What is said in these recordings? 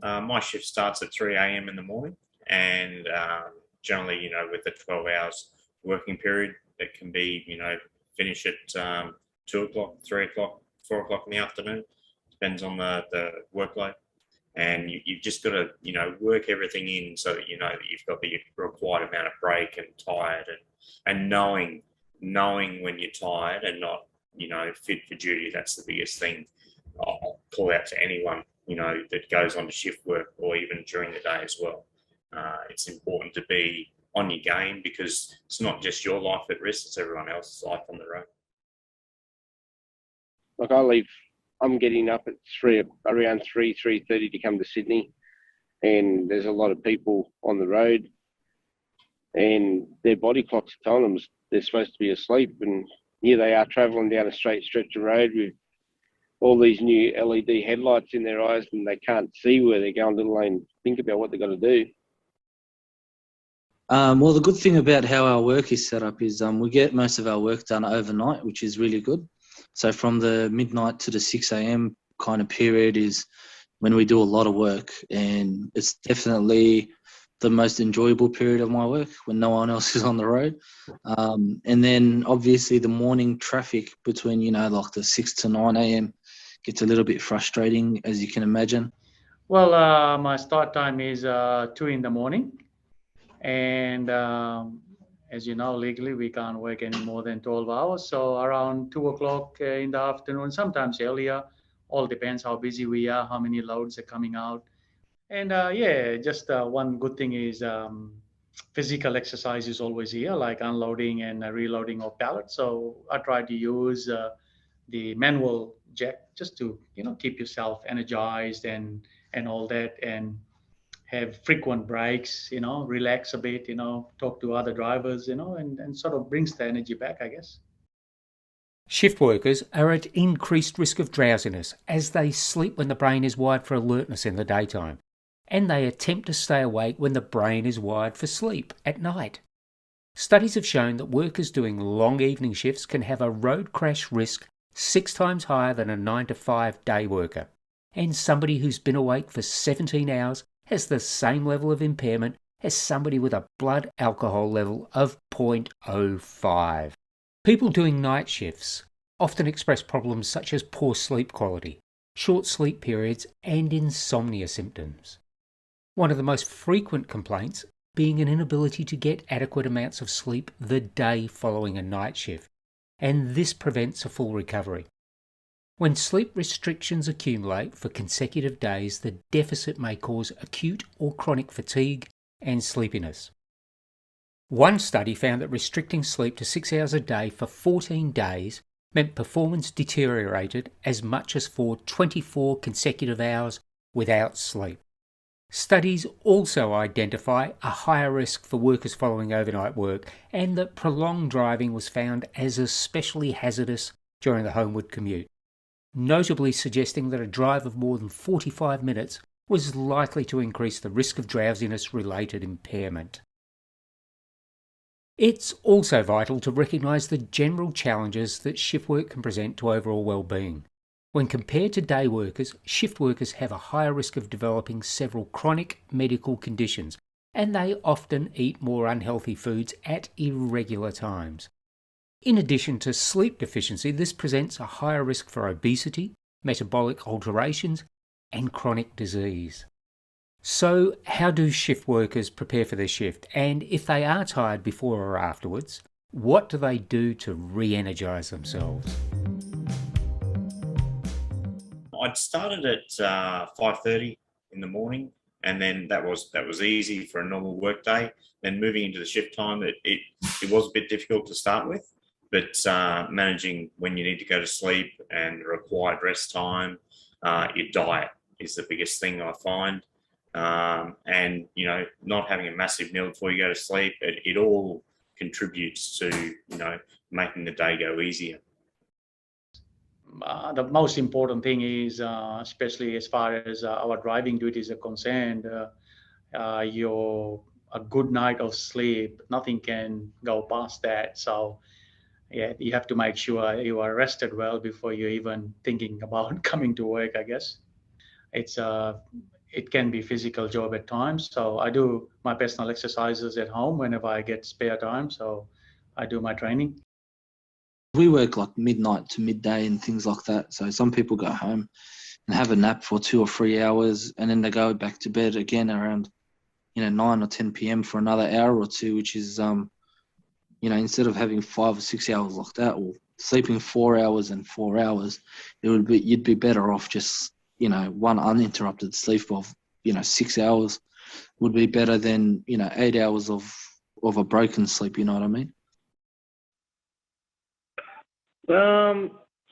My shift starts at 3 a.m. in the morning, and generally, with a 12 hours working period, it can be, finish at 2 o'clock, 3 o'clock, 4 o'clock in the afternoon. Depends on the workload. And you've just got to, work everything in so that you know that you've got the required amount of break and tired, and knowing when you're tired and not, fit for duty. That's the biggest thing. I'll call out to anyone, that goes on to shift work or even during the day as well. It's important to be on your game because it's not just your life at risk, it's everyone else's life on the road. Like I'm getting up at around 3:30 to come to Sydney, and there's a lot of people on the road, and their body clocks are telling them they're supposed to be asleep, and here they are travelling down a straight stretch of road with all these new LED headlights in their eyes, and they can't see where they're going, let alone think about what they've got to do. Well, the good thing about how our work is set up is we get most of our work done overnight, which is really good. So from the midnight to the 6 a.m. kind of period is when we do a lot of work, and it's definitely the most enjoyable period of my work when no one else is on the road. And then obviously the morning traffic between, like the 6 to 9 a.m. gets a little bit frustrating, as you can imagine. Well, my start time is 2 in the morning. And as you know, legally, we can't work any more than 12 hours. So around 2 o'clock in the afternoon, sometimes earlier, all depends how busy we are, how many loads are coming out. And just one good thing is physical exercise is always here, like unloading and reloading of pallets. So I try to use the manual jack just to, keep yourself energized and all that, and have frequent breaks, relax a bit, talk to other drivers, and sort of brings the energy back, I guess. Shift workers are at increased risk of drowsiness as they sleep when the brain is wired for alertness in the daytime, and they attempt to stay awake when the brain is wired for sleep at night. Studies have shown that workers doing long evening shifts can have a road crash risk 6 times higher than a 9-to-5 day worker, and somebody who's been awake for 17 hours has the same level of impairment as somebody with a blood alcohol level of 0.05. People doing night shifts often express problems such as poor sleep quality, short sleep periods, and insomnia symptoms. One of the most frequent complaints being an inability to get adequate amounts of sleep the day following a night shift, and this prevents a full recovery. When sleep restrictions accumulate for consecutive days, the deficit may cause acute or chronic fatigue and sleepiness. One study found that restricting sleep to 6 hours a day for 14 days meant performance deteriorated as much as for 24 consecutive hours without sleep. Studies also identify a higher risk for workers following overnight work, and that prolonged driving was found as especially hazardous during the homeward commute, notably suggesting that a drive of more than 45 minutes was likely to increase the risk of drowsiness-related impairment. It's also vital to recognise the general challenges that shift work can present to overall well-being. When compared to day workers, shift workers have a higher risk of developing several chronic medical conditions, and they often eat more unhealthy foods at irregular times. In addition to sleep deficiency, this presents a higher risk for obesity, metabolic alterations, and chronic disease. So, how do shift workers prepare for their shift? And if they are tired before or afterwards, what do they do to re-energise themselves? I'd started at 5:30 in the morning, and then that was easy for a normal work day. Then moving into the shift time, it was a bit difficult to start with. But managing when you need to go to sleep and the required rest time, your diet is the biggest thing I find. And, not having a massive meal before you go to sleep, it all contributes to, making the day go easier. The most important thing is, especially as far as our driving duties are concerned, a good night of sleep, nothing can go past that. So yeah, you have to make sure you are rested well before you're even thinking about coming to work, I guess. It's it can be physical job at times. So I do my personal exercises at home whenever I get spare time. So I do my training. We work like midnight to midday and things like that. So some people go home and have a nap for 2 or 3 hours, and then they go back to bed again around 9 or 10 p.m. for another hour or two, which is instead of having 5 or 6 hours like that, or sleeping 4 hours and 4 hours, you'd be better off just one uninterrupted sleep of 6 hours would be better than 8 hours of a broken sleep. You know what I mean?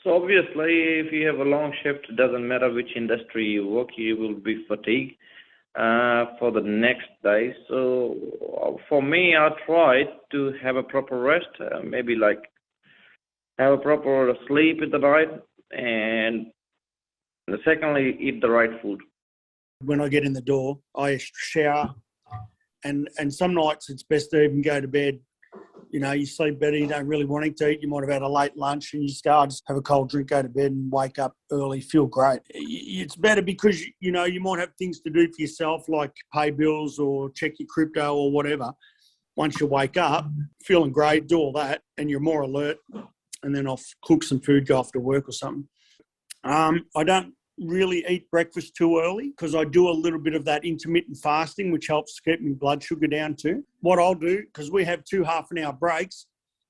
So obviously, if you have a long shift, it doesn't matter which industry you work, you will be fatigued for the next day. So for me, I try to have a proper rest, maybe like have a proper sleep at the night, and secondly, eat the right food. When I get in the door, I shower, and some nights it's best to even go to bed. You sleep better, you don't really want to eat, you might have had a late lunch and you just go, I just have a cold drink, go to bed and wake up early, feel great. It's better because, you might have things to do for yourself, like pay bills or check your crypto or whatever. Once you wake up, feeling great, do all that, and you're more alert, and then I'll cook some food, go off to work or something. I don't really eat breakfast too early because I do a little bit of that intermittent fasting, which helps keep my blood sugar down too. What I'll do, because we have 2 half-an-hour breaks,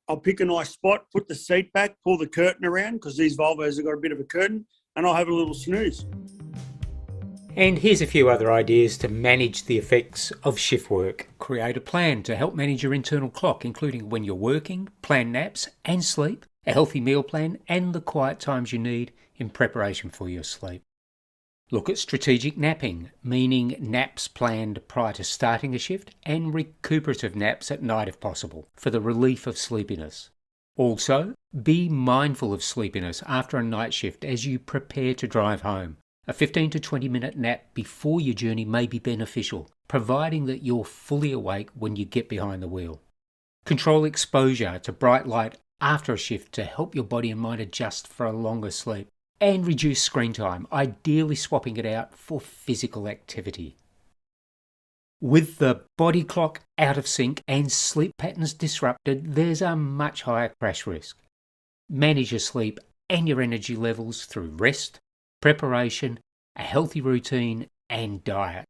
I'll pick a nice spot, put the seat back, pull the curtain around, because these Volvos have got a bit of a curtain, and I'll have a little snooze. And here's a few other ideas to manage the effects of shift work. Create a plan to help manage your internal clock, including when you're working, plan naps and sleep, a healthy meal plan, and the quiet times you need in preparation for your sleep. Look at strategic napping, meaning naps planned prior to starting a shift, and recuperative naps at night if possible, for the relief of sleepiness. Also, be mindful of sleepiness after a night shift as you prepare to drive home. A 15 to 20 minute nap before your journey may be beneficial, providing that you're fully awake when you get behind the wheel. Control exposure to bright light after a shift to help your body and mind adjust for a longer sleep. And reduce screen time, ideally swapping it out for physical activity. With the body clock out of sync and sleep patterns disrupted, there's a much higher crash risk. Manage your sleep and your energy levels through rest, preparation, a healthy routine, and diet.